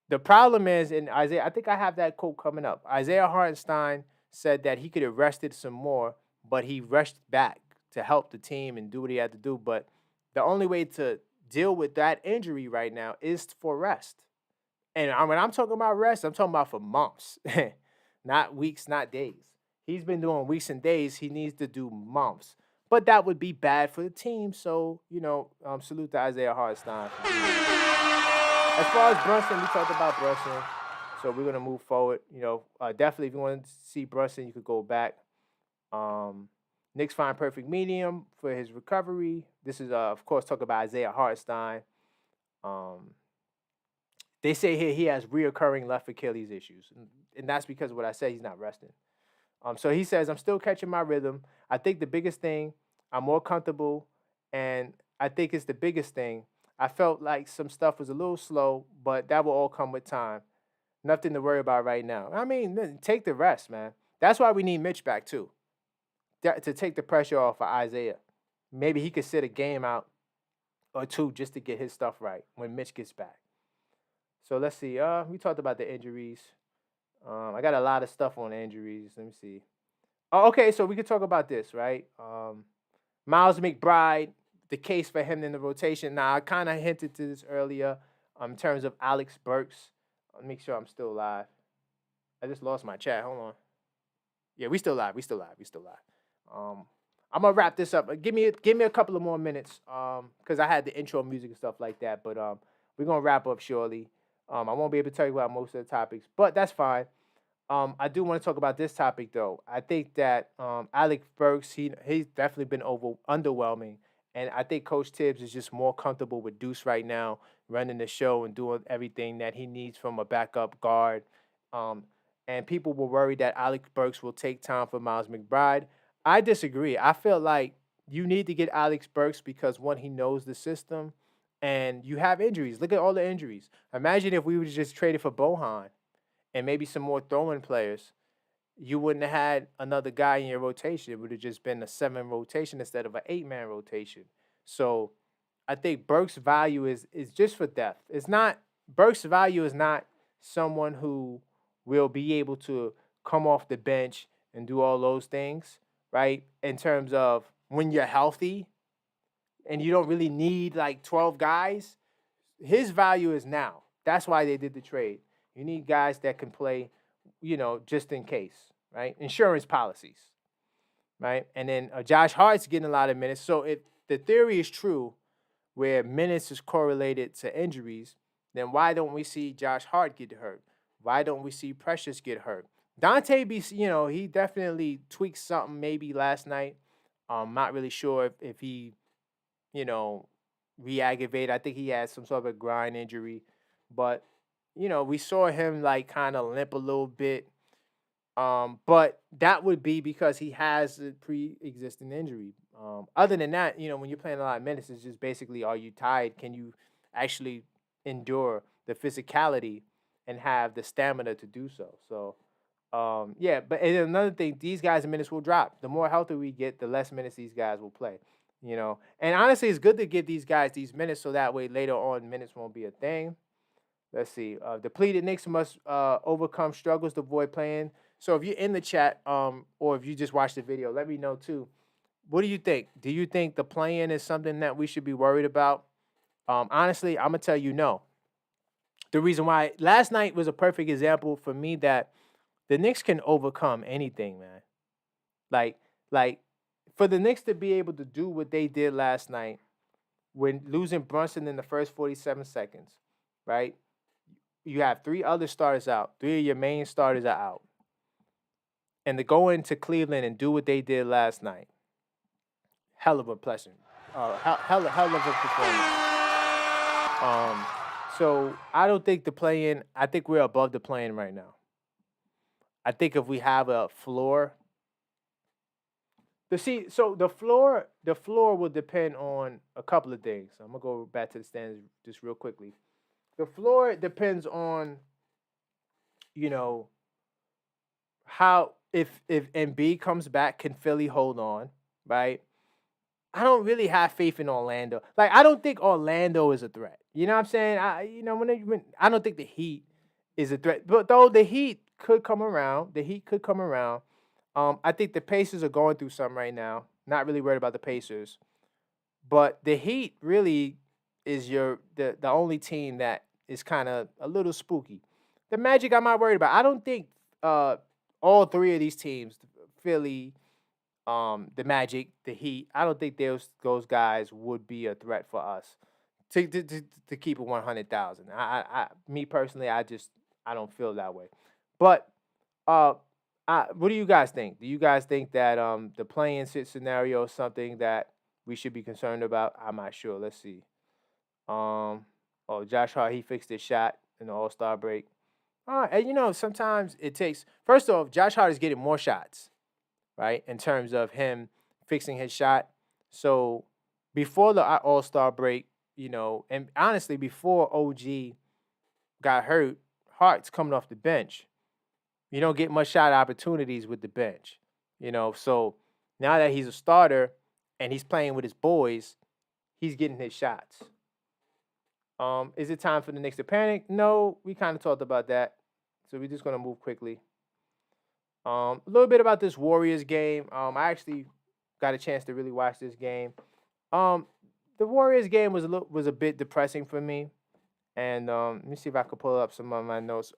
The problem is, in Isaiah, I think I have that quote coming up. Isaiah Hartenstein said that he could have rested some more, but he rushed back to help the team and do what he had to do. But the only way to deal with that injury right now is for rest. And when I'm talking about rest, I'm talking about for months, not weeks, not days. He's been doing weeks and days. He needs to do months. But that would be bad for the team. So, salute to Isaiah Hartenstein. As far as Brunson, we talked about Brunson. So we're going to move forward. Definitely if you want to see Brunson, you could go back. Knicks find perfect medium for his recovery. This is, of course, talk about Isaiah Hartenstein. They say here he has reoccurring left Achilles issues. And that's because of what I said, he's not resting. So he says, I'm still catching my rhythm. I think the biggest thing, I'm more comfortable. And I think it's the biggest thing. I felt like some stuff was a little slow, but that will all come with time. Nothing to worry about right now. Take the rest, man. That's why we need Mitch back, too. To take the pressure off of Isaiah. Maybe he could sit a game out or two just to get his stuff right when Mitch gets back. So let's see. We talked about the injuries. I got a lot of stuff on injuries. Let me see. Oh, okay, so we could talk about this, right? Miles McBride, the case for him in the rotation. Now, I kind of hinted to this earlier in terms of Alex Burks. Let me make sure I'm still live. I just lost my chat. Hold on. Yeah, we still live. We still live. We still live. I'm gonna wrap this up. Give me a couple of more minutes. Because I had the intro music and stuff like that. But we're gonna wrap up shortly. I won't be able to tell you about most of the topics, but that's fine. I do want to talk about this topic though. I think that Alec Burks, he's definitely been underwhelming, and I think Coach Tibbs is just more comfortable with Deuce right now, running the show and doing everything that he needs from a backup guard. Um, and people were worried that Alec Burks will take time for Miles McBride. I disagree. I feel like you need to get Alex Burks because one, he knows the system, and you have injuries. Look at all the injuries. Imagine if we would just traded for Bohan and maybe some more throwing players, you wouldn't have had another guy in your rotation. It would have just been a 7 rotation instead of an 8-man rotation. So I think Burks' value is just for depth. It's not Burks' value is not someone who will be able to come off the bench and do all those things, right? In terms of when you're healthy and you don't really need like 12 guys, his value is now. That's why they did the trade. You need guys that can play, just in case, right? Insurance policies, right? And then Josh Hart's getting a lot of minutes. So if the theory is true, where minutes is correlated to injuries, then why don't we see Josh Hart get hurt? Why don't we see Precious get hurt? Dante he definitely tweaked something maybe last night. Not really sure if he, re-aggravated. I think he had some sort of a groin injury, but we saw him like kind of limp a little bit. But that would be because he has a pre-existing injury. Other than that, when you're playing a lot of minutes, it's just basically, are you tired? Can you actually endure the physicality and have the stamina to do so? So, yeah. But and another thing, these guys' minutes will drop. The more healthy we get, the less minutes these guys will play. And honestly, it's good to give these guys these minutes so that way later on minutes won't be a thing. Let's see. Depleted Knicks must overcome struggles to avoid playing. So if you're in the chat, or if you just watched the video, let me know too. What do you think? Do you think the play-in is something that we should be worried about? Honestly, I'm gonna tell you no. The reason why last night was a perfect example for me that the Knicks can overcome anything, man. Like for the Knicks to be able to do what they did last night when losing Brunson in the first 47 seconds, right? You have 3 other starters out. 3 of your main starters are out. And to go into Cleveland and do what they did last night, hell of a blessing. Hell of a performance. So I don't think the play-in, I think we're above the play-in right now. I think if we have a floor, the floor will depend on a couple of things. I'm gonna go back to the standings just real quickly. The floor depends on, how if Embiid comes back, can Philly hold on, right? I don't really have faith in Orlando. Like I don't think Orlando is a threat. You know what I'm saying? When I don't think the Heat is a threat, but though the Heat could come around, I think the Pacers are going through something right now. Not really worried about the Pacers, but the Heat really is the only team that is kind of a little spooky. The Magic I'm not worried about. I don't think all 3 of these teams, Philly, the Magic, the Heat, I don't think those guys would be a threat for us to keep it 100,000. Me personally, I don't feel that way. But what do you guys think? Do you guys think that the play-in scenario is something that we should be concerned about? I'm not sure. Let's see. Josh Hart, he fixed his shot in the All-Star break. And sometimes it takes. First off, Josh Hart is getting more shots, right? In terms of him fixing his shot. So before the All-Star break, and honestly, before OG got hurt, Hart's coming off the bench. You don't get much shot opportunities with the bench, So now that he's a starter and he's playing with his boys, he's getting his shots. Is it time for the Knicks to panic? No, we kind of talked about that. So we're just going to move quickly. A little bit about this Warriors game. I actually got a chance to really watch this game. The Warriors game was a bit depressing for me. And let me see if I could pull up some of my notes.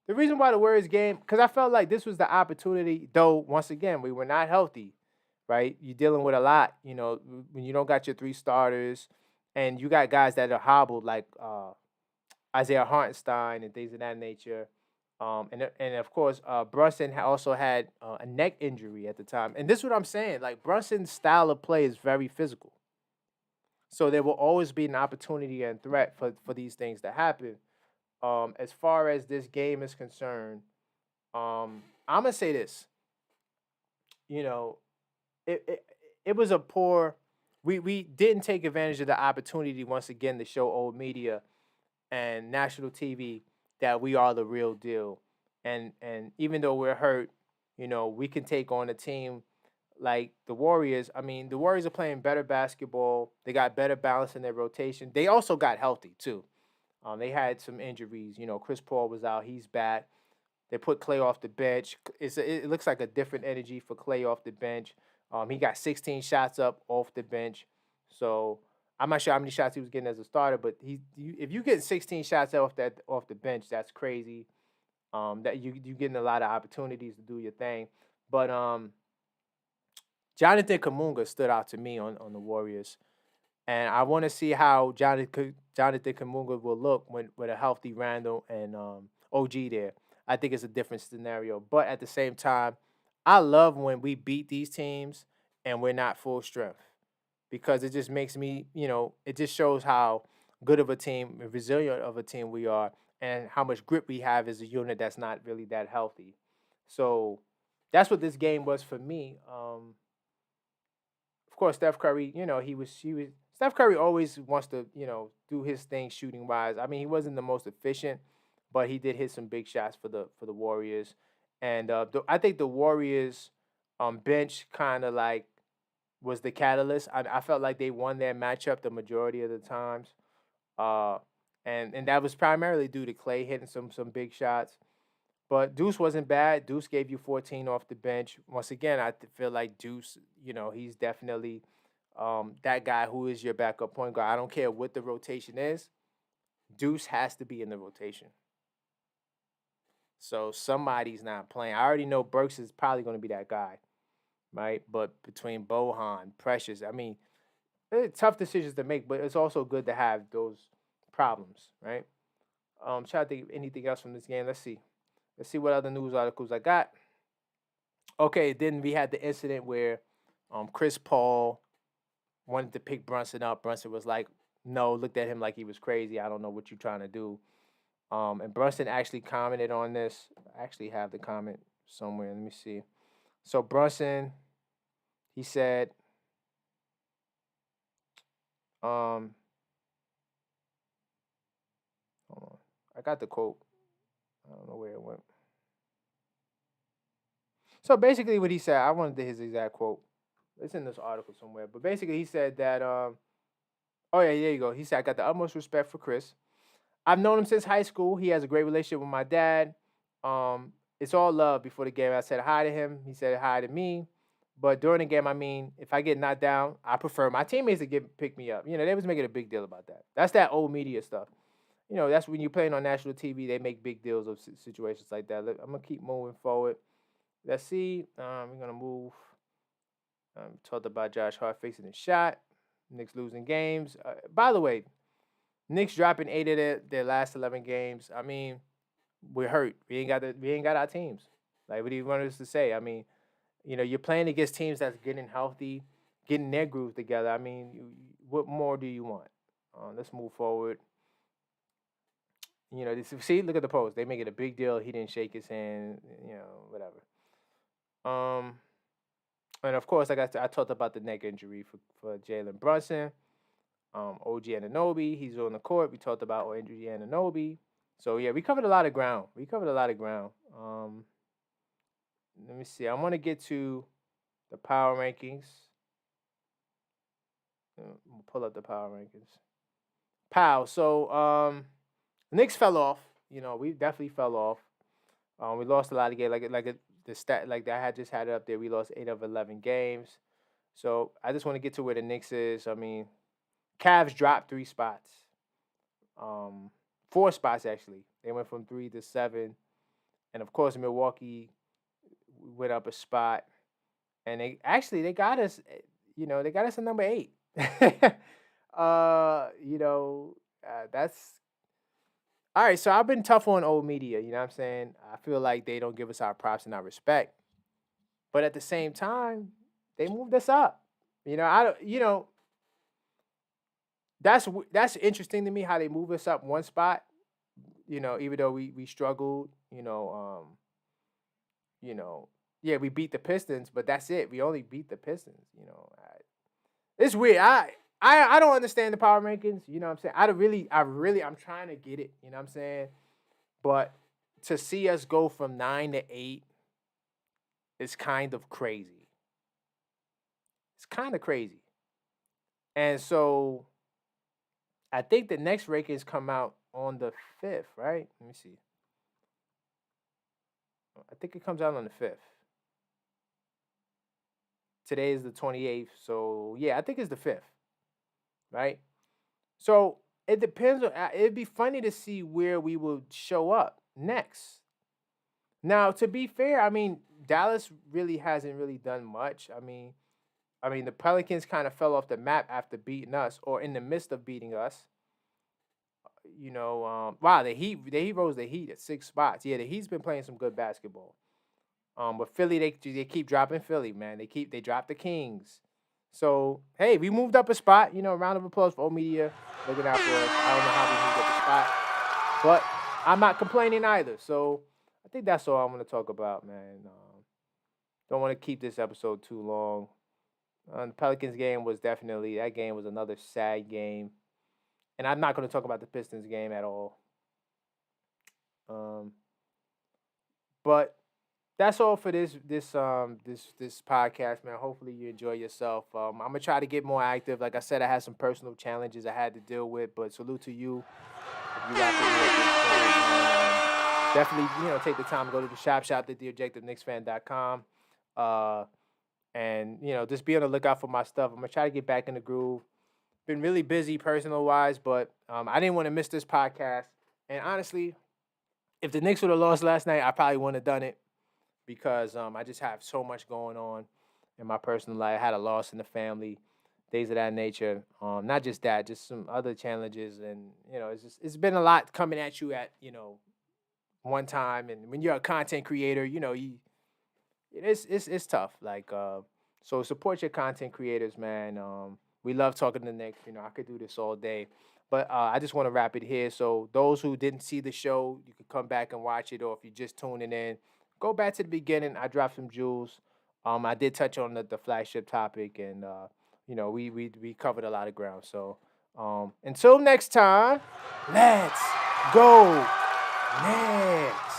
The reason why the Warriors game, because I felt like this was the opportunity, though, once again, we were not healthy, right? You're dealing with a lot, when you don't got your 3 starters and you got guys that are hobbled like Isaiah Hartenstein and things of that nature. And of course, Brunson also had a neck injury at the time. And this is what I'm saying. Like, Brunson's style of play is very physical. So there will always be an opportunity and threat for these things to happen. As far as this game is concerned, I'm gonna say this. You know, it was a poor. We didn't take advantage of the opportunity once again to show old media and national TV that we are the real deal. And even though we're hurt, we can take on a team like the Warriors. I mean, the Warriors are playing better basketball. They got better balance in their rotation. They also got healthy too. They had some injuries. Chris Paul was out. He's back. They put Clay off the bench. It looks like a different energy for Clay off the bench. He got 16 shots up off the bench. So I'm not sure how many shots he was getting as a starter, but if you get 16 shots off the bench, that's crazy. That you getting a lot of opportunities to do your thing. But Jonathan Kuminga stood out to me on the Warriors, and I want to see how Jonathan Kuminga will look with a healthy Randle and OG there. I think it's a different scenario, but at the same time, I love when we beat these teams and we're not full strength because it just makes me, it just shows how good of a team, resilient of a team we are, and how much grip we have as a unit that's not really that healthy. So that's what this game was for me. Of course, Steph Curry, he was. Steph Curry always wants to, do his thing shooting wise. I mean, he wasn't the most efficient, but he did hit some big shots for the Warriors, and I think the Warriors bench kind of like was the catalyst. I felt like they won their matchup the majority of the times, uh, and that was primarily due to Clay hitting some big shots. But Deuce wasn't bad. Deuce gave you 14 off the bench. Once again, feel like Deuce, he's definitely that guy who is your backup point guard. I don't care what the rotation is. Deuce has to be in the rotation. So somebody's not playing. I already know Burks is probably going to be that guy, right? But between Bohan, Precious, I mean, tough decisions to make, but it's also good to have those problems, right? Try to think of anything else from this game. Let's see. Let's see what other news articles I got. Okay, then we had the incident where Chris Paul wanted to pick Brunson up. Brunson was like, no, looked at him like he was crazy. I don't know what you're trying to do. And Brunson actually commented on this. I actually have the comment somewhere. Let me see. So Brunson, he said, hold on. I got the quote. I don't know where it went. So basically what he said, I wanted his exact quote. It's in this article somewhere. But basically he said that, oh yeah, there you go. He said, I got the utmost respect for Chris. I've known him since high school. He has a great relationship with my dad. It's all love. Before the game, I said hi to him. He said hi to me. But during the game, I mean, if I get knocked down, I prefer my teammates to pick me up. They was making a big deal about that. That's that old media stuff. That's when you're playing on national TV, they make big deals of situations like that. I'm going to keep moving forward. Let's see. We're going to move. Talked about Josh Hart facing a shot. Knicks losing games. By the way, Knicks dropping 8 of their last 11 games. I mean, we're hurt. We ain't got our teams. Like, what do you want us to say? I mean, you're playing against teams that's getting healthy, getting their groove together. I mean, what more do you want? Let's move forward. See, look at the post. They make it a big deal. He didn't shake his hand. Whatever. And of course, I talked about the neck injury for Jalen Brunson. OG Anunoby, he's on the court. We talked about OG Anunoby. So yeah, we covered a lot of ground. Let me see. I want to get to the power rankings. We'll pull up the power rankings. So Knicks fell off. We definitely fell off. We lost a lot of games. The stat I had just had it up there. We lost 8 of 11 games. So I just want to get to where the Knicks is. I mean, Cavs dropped 3 spots. 4 spots actually. They went from 3 to 7, and of course Milwaukee went up a spot, and they got us. They got us at number 8. That's all right. So I've been tough on old media. You know what I'm saying? I feel like they don't give us our props and our respect, but at the same time, they moved us up. I don't. That's interesting to me how they move us up one spot. Even though we struggled. Yeah, we beat the Pistons, but that's it. We only beat the Pistons. It's weird. I don't understand the power rankings. You know what I'm saying? I'm trying to get it. You know what I'm saying? But to see us go from 9 to 8 is kind of crazy. It's kind of crazy. And so I think the next rankings come out on the 5th, right? Let me see. I think it comes out on the 5th. Today is the 28th. So, yeah, I think it's the 5th. Right? So, it depends on it'd be funny to see where we will show up next. Now, to be fair, I mean, Dallas really hasn't really done much. I mean, the Pelicans kind of fell off the map after beating us, or in the midst of beating us. Wow, the Heat rose the Heat at 6 spots. Yeah, the Heat's been playing some good basketball. But Philly, they keep dropping Philly, man. They drop the Kings. So hey, we moved up a spot. Round of applause for old media looking out for us. I don't know how we moved up a spot, but I'm not complaining either. So I think that's all I'm going to talk about, man. Don't want to keep this episode too long. The Pelicans game was another sad game. And I'm not going to talk about the Pistons game at all. But that's all for this podcast, man. Hopefully you enjoy yourself. I'm going to try to get more active. Like I said, I had some personal challenges I had to deal with, but salute to you. If you got me at this point, definitely, take the time to go to the shop at theobjectiveknicksfan.com. And, just be on the lookout for my stuff. I'm going to try to get back in the groove. Been really busy personal-wise, but I didn't want to miss this podcast. And honestly, if the Knicks would have lost last night, I probably wouldn't have done it because I just have so much going on in my personal life. I had a loss in the family, things of that nature. Not just that, just some other challenges. And, it's been a lot coming at you at, one time. And when you're a content creator, it's tough. Like, so support your content creators, man. We love talking to the Knicks. I could do this all day. But I just want to wrap it here. So those who didn't see the show, you could come back and watch it. Or if you're just tuning in, go back to the beginning. I dropped some jewels. I did touch on the flagship topic. And, we covered a lot of ground. So until next time, let's go Knicks.